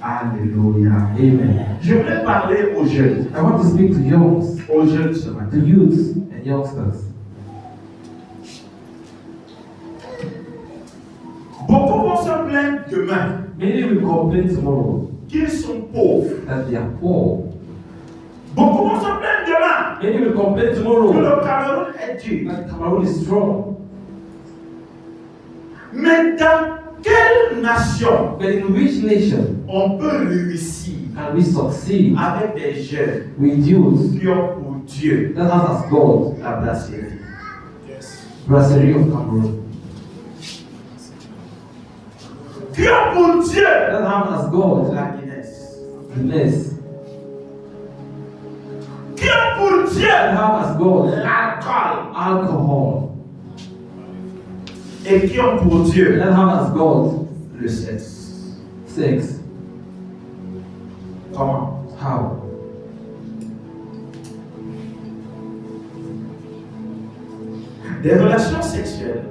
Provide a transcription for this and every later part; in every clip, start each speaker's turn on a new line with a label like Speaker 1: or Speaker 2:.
Speaker 1: Alléluia.
Speaker 2: Amen.
Speaker 1: Je voulais parler aux jeunes.
Speaker 2: I want to speak to youngs,
Speaker 1: Aux jeunes ce matin.
Speaker 2: to youths and youngsters.
Speaker 1: Beaucoup vont se plaindre demain
Speaker 2: Many will complain tomorrow
Speaker 1: qu'ils sont pauvres.
Speaker 2: that they are poor.
Speaker 1: Beaucoup vont se plaindre demain
Speaker 2: Many will complain
Speaker 1: que
Speaker 2: tomorrow
Speaker 1: le Cameroun est dur.
Speaker 2: that Cameroon is strong.
Speaker 1: Mais dans quelle nation
Speaker 2: But in which nation
Speaker 1: on peut réussir
Speaker 2: can we succeed
Speaker 1: avec des jeunes
Speaker 2: with youths
Speaker 1: qui ont pour Dieu
Speaker 2: that have as God
Speaker 1: la brasserie?
Speaker 2: Brasserie of Cameroon?
Speaker 1: Qui ont pour Dieu
Speaker 2: That have as God
Speaker 1: la Guinness?
Speaker 2: Guinness.
Speaker 1: Qui ont pour Dieu
Speaker 2: That have as God
Speaker 1: l'alcool?
Speaker 2: alcohol.
Speaker 1: Et qui ont pour Dieu
Speaker 2: That have as God
Speaker 1: le sexe?
Speaker 2: sex.
Speaker 1: Comment?
Speaker 2: How?
Speaker 1: Les relations sexuelles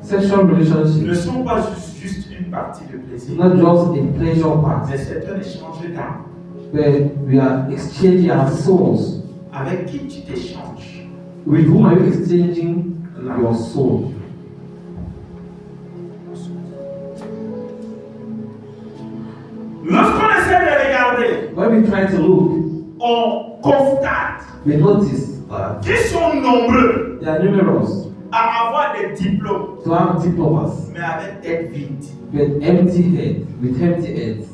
Speaker 2: Sexual
Speaker 1: ne
Speaker 2: relationships
Speaker 1: sont pas juste une partie de plaisir,
Speaker 2: not just a pleasure part,
Speaker 1: mais c'est un échange d'âme.
Speaker 2: but we are exchanging our souls.
Speaker 1: Avec qui tu t'échanges?
Speaker 2: With whom are you exchanging your soul?
Speaker 1: Lorsqu'on essaie de regarder,
Speaker 2: When we try to look,
Speaker 1: on constate
Speaker 2: we notice that
Speaker 1: qu'ils sont nombreux
Speaker 2: they are numerous
Speaker 1: à avoir des diplômes,
Speaker 2: to have diplomas,
Speaker 1: mais avec tête vide.
Speaker 2: with empty head, with empty heads,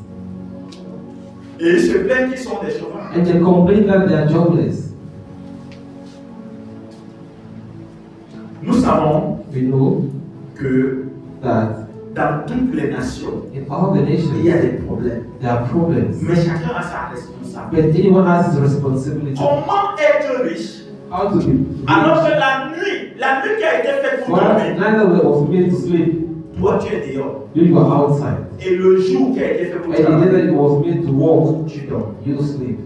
Speaker 1: Et ils se plaignent qu'ils sont des chômeurs.
Speaker 2: and they complain that they are jobless.
Speaker 1: Nous savons
Speaker 2: We know
Speaker 1: que
Speaker 2: that
Speaker 1: dans toutes les nations,
Speaker 2: in all the
Speaker 1: il y a
Speaker 2: nations
Speaker 1: des problèmes.
Speaker 2: there are problems,
Speaker 1: Mais chacun a sa responsabilité.
Speaker 2: but anyone has his responsibility.
Speaker 1: Comment être riche
Speaker 2: How to be
Speaker 1: alors
Speaker 2: rich.
Speaker 1: que la nuit qui a été faite pour
Speaker 2: Well,
Speaker 1: dormir,
Speaker 2: neither way was made to sleep.
Speaker 1: toi tu es dehors.
Speaker 2: You are outside,
Speaker 1: Et le jour qui a été fait pour
Speaker 2: and the day that
Speaker 1: travailler,
Speaker 2: it was made to walk,
Speaker 1: tu dors.
Speaker 2: you sleep.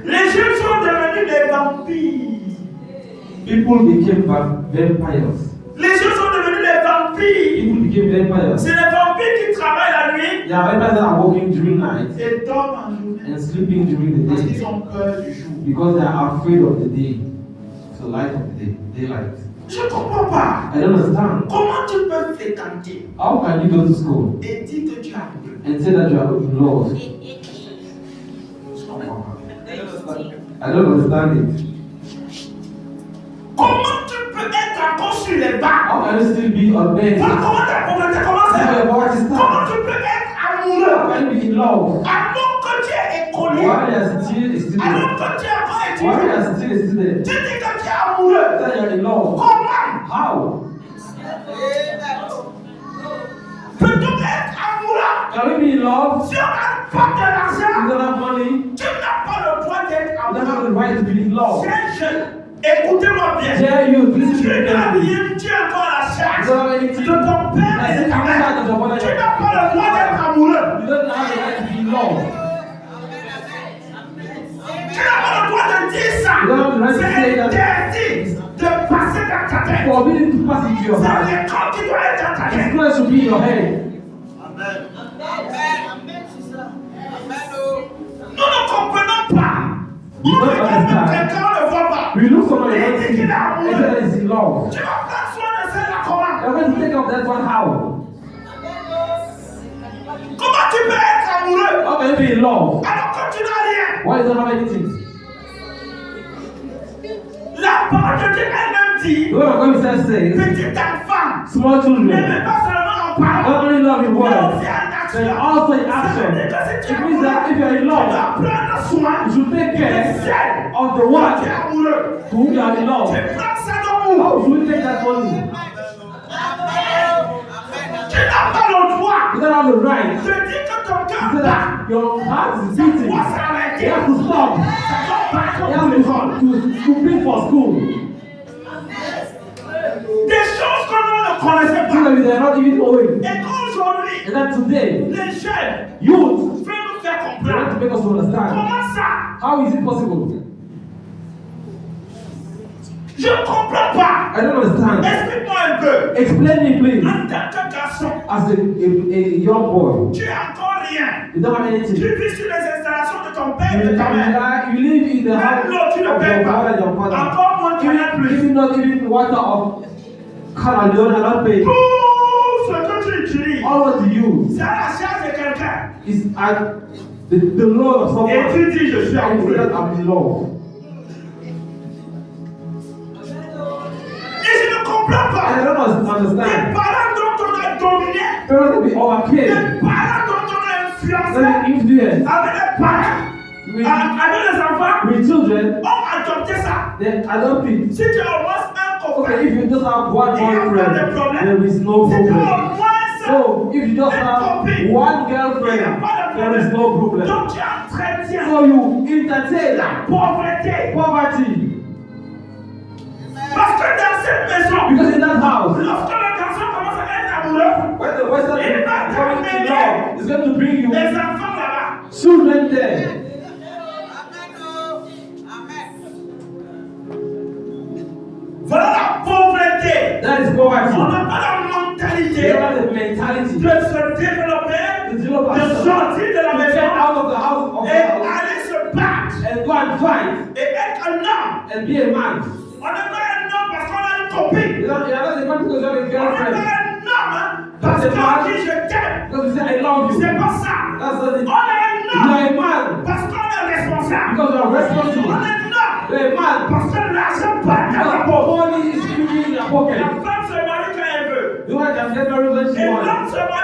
Speaker 1: Les jeunes sont devenus des vampires.
Speaker 2: People became vampires.
Speaker 1: Les jeunes sont devenus des vampires.
Speaker 2: People became vampires.
Speaker 1: C'est les vampires qui travaillent la nuit
Speaker 2: There are vampires that are walking during night
Speaker 1: et dorment en journée.
Speaker 2: and sleeping during the
Speaker 1: Parce
Speaker 2: day
Speaker 1: qu'ils ont peur du jour.
Speaker 2: because they are afraid of the day, the light of the day, daylight.
Speaker 1: Je ne comprends pas.
Speaker 2: I don't understand.
Speaker 1: Comment tu peux fréquenter
Speaker 2: How can you go to school
Speaker 1: et dire que tu as amoureux?
Speaker 2: and say that you are in love?
Speaker 1: Je ne comprends pas.
Speaker 2: I don't understand it.
Speaker 1: Comment tu peux être encore sur les bancs?
Speaker 2: How can you still be on bed?
Speaker 1: Voilà comment ta pauvreté commence.
Speaker 2: How your poverty
Speaker 1: Comment
Speaker 2: start?
Speaker 1: tu peux être
Speaker 2: How
Speaker 1: amoureux
Speaker 2: can you be in love?
Speaker 1: alors que tu es écolier?
Speaker 2: Why are you still a student?
Speaker 1: Alors que tu es encore
Speaker 2: Why
Speaker 1: étudiant?
Speaker 2: are you still a student?
Speaker 1: Tu dis que tu es amoureux.
Speaker 2: That you are in love.
Speaker 1: Comment
Speaker 2: How?
Speaker 1: peut-on être amoureux
Speaker 2: Can we be in love?
Speaker 1: si on n'a pas de
Speaker 2: You
Speaker 1: l'argent?
Speaker 2: don't have money.
Speaker 1: Tu n'as pas le droit d'être
Speaker 2: You don't have
Speaker 1: amoureux.
Speaker 2: the right to be in love.
Speaker 1: Chers jeunes, écoutez-moi bien.
Speaker 2: Dare you listen
Speaker 1: Tu
Speaker 2: to me
Speaker 1: n'as
Speaker 2: carefully.
Speaker 1: rien, tu es encore à la
Speaker 2: You
Speaker 1: charge
Speaker 2: don't have
Speaker 1: de
Speaker 2: anything.
Speaker 1: ton père
Speaker 2: I
Speaker 1: et
Speaker 2: said,
Speaker 1: de ta
Speaker 2: I'm
Speaker 1: mère.
Speaker 2: not the one
Speaker 1: Tu n'as pas le droit d'être amoureux.
Speaker 2: You don't have the right to be in love.
Speaker 1: Tu n'as pas le droit de dire ça.
Speaker 2: You don't have the right to say
Speaker 1: C'est
Speaker 2: that.
Speaker 1: interdit de passer dans ta tête.
Speaker 2: Forbidden to pass into your
Speaker 1: C'est
Speaker 2: heart.
Speaker 1: l'école qui doit être dans ta
Speaker 2: His
Speaker 1: tête.
Speaker 2: flesh should be in your head.
Speaker 1: Nous ne comprenons pas.
Speaker 2: We
Speaker 1: On
Speaker 2: don't
Speaker 1: regarde
Speaker 2: understand.
Speaker 1: quelqu'un, on ne voit pas.
Speaker 2: We look someone and
Speaker 1: Et
Speaker 2: don't
Speaker 1: dit
Speaker 2: see
Speaker 1: qu'il
Speaker 2: him.
Speaker 1: est
Speaker 2: And
Speaker 1: amoureux.
Speaker 2: that is in love.
Speaker 1: Tu vas prendre soin de celle-là comment?
Speaker 2: You're going to take up that one how?
Speaker 1: Comment tu peux être amoureux
Speaker 2: How can you be in love?
Speaker 1: alors que tu n'as rien?
Speaker 2: Why you don't have anything?
Speaker 1: La parole de Dieu elle-même dit,
Speaker 2: The word of God says,
Speaker 1: petite enfant,
Speaker 2: small children,
Speaker 1: n'aimez pas seulement en parole,
Speaker 2: not only love in
Speaker 1: mais
Speaker 2: word,
Speaker 1: aussi en
Speaker 2: but
Speaker 1: action.
Speaker 2: also in
Speaker 1: Ça
Speaker 2: action.
Speaker 1: veut dire que si tu es
Speaker 2: It means that if you are in
Speaker 1: tu
Speaker 2: love,
Speaker 1: dois prendre soin
Speaker 2: you should take
Speaker 1: de
Speaker 2: care
Speaker 1: celle
Speaker 2: of the
Speaker 1: qui est
Speaker 2: one
Speaker 1: amoureux.
Speaker 2: to whom you are in
Speaker 1: Tu
Speaker 2: love.
Speaker 1: prends ça d'amour.
Speaker 2: How should we take that money?
Speaker 1: Tu n'as pas le droit
Speaker 2: You don't have the right.
Speaker 1: de dire que ton
Speaker 2: You
Speaker 1: cœur
Speaker 2: say
Speaker 1: bat.
Speaker 2: that your heart is
Speaker 1: Ça
Speaker 2: beating.
Speaker 1: doit
Speaker 2: You
Speaker 1: s'arrêter.
Speaker 2: have to stop.
Speaker 1: Ça doit pas
Speaker 2: You
Speaker 1: comme
Speaker 2: have
Speaker 1: l'école.
Speaker 2: to pay for school.
Speaker 1: Des choses que nous ne connaissons
Speaker 2: So
Speaker 1: pas.
Speaker 2: that they are not even owing.
Speaker 1: Et qu'aujourd'hui,
Speaker 2: And that today,
Speaker 1: les jeunes
Speaker 2: youth,
Speaker 1: veulent nous faire
Speaker 2: they want to
Speaker 1: comprendre.
Speaker 2: make us understand.
Speaker 1: Comment ça?
Speaker 2: How is it possible?
Speaker 1: Je ne comprends pas.
Speaker 2: I don't understand.
Speaker 1: Explique-moi un peu.
Speaker 2: Explain me, please.
Speaker 1: En tant que garçon,
Speaker 2: as a young boy,
Speaker 1: tu n'as encore rien.
Speaker 2: you don't have anything.
Speaker 1: Tu vis sur les installations de ton père et de ta mère.
Speaker 2: You live in the
Speaker 1: Même
Speaker 2: house
Speaker 1: l'eau, tu ne
Speaker 2: of
Speaker 1: payes
Speaker 2: your
Speaker 1: pas.
Speaker 2: father and your father.
Speaker 1: Encore moins de rien plus.
Speaker 2: Even not even water of canal, you are not paying.
Speaker 1: Tout ce que tu utilises,
Speaker 2: All what you use
Speaker 1: c'est à la charge de quelqu'un.
Speaker 2: is at the Lord of someone.
Speaker 1: Et tu dis, je suis
Speaker 2: And you say
Speaker 1: amoureux.
Speaker 2: that I'm in love.
Speaker 1: Et je ne comprends
Speaker 2: And I
Speaker 1: pas.
Speaker 2: don't
Speaker 1: Les
Speaker 2: understand.
Speaker 1: parents dont on a dominé,
Speaker 2: Parents will be
Speaker 1: les
Speaker 2: overcame.
Speaker 1: parents dont on a influencé,
Speaker 2: Let me influence
Speaker 1: avec les parents,
Speaker 2: with,
Speaker 1: avec les enfants,
Speaker 2: with children.
Speaker 1: ont adopté ça.
Speaker 2: Then adopt it.
Speaker 1: Si tu as au moins un copain,
Speaker 2: Okay, if you just have one
Speaker 1: il n'y a pas de
Speaker 2: boyfriend,
Speaker 1: problème.
Speaker 2: there is no
Speaker 1: Si tu as
Speaker 2: problem.
Speaker 1: au moins ça,
Speaker 2: So if you just have one girlfriend, there is no problem.
Speaker 1: donc tu entretiens
Speaker 2: So you entertain
Speaker 1: la pauvreté.
Speaker 2: poverty.
Speaker 1: Parce que dans cette maison,
Speaker 2: Because in that house,
Speaker 1: lorsque le garçon commence à être amoureux,
Speaker 2: when the Western is coming to love, it's going to bring you
Speaker 1: les enfants là-bas,
Speaker 2: children there.
Speaker 1: voilà la pauvreté.
Speaker 2: That is poverty.
Speaker 1: On n'a pas la mentalité
Speaker 2: They have the mentality
Speaker 1: de se développer,
Speaker 2: to develop
Speaker 1: de
Speaker 2: ourselves,
Speaker 1: sortir de la
Speaker 2: to get
Speaker 1: maison
Speaker 2: out of the house of
Speaker 1: et
Speaker 2: the house
Speaker 1: aller se battre
Speaker 2: and go and fight
Speaker 1: et être un homme.
Speaker 2: and be a man.
Speaker 1: On n'est pas un homme parce qu'on a une copine.
Speaker 2: You're not the man because you have a
Speaker 1: On n'est
Speaker 2: girlfriend.
Speaker 1: pas un homme parce qu'on dit je t'aime.
Speaker 2: Because you say I love you.
Speaker 1: C'est pas ça.
Speaker 2: That's not it.
Speaker 1: On est un
Speaker 2: You are
Speaker 1: homme
Speaker 2: a man
Speaker 1: parce qu'on est responsable.
Speaker 2: because you are
Speaker 1: On
Speaker 2: responsible.
Speaker 1: est un homme
Speaker 2: You're a man
Speaker 1: parce que l'argent part dans la
Speaker 2: because
Speaker 1: poche.
Speaker 2: money is giving in your pocket.
Speaker 1: La femme se marie quand elle veut.
Speaker 2: You want to get married when she
Speaker 1: Et
Speaker 2: wants.
Speaker 1: l'homme se marie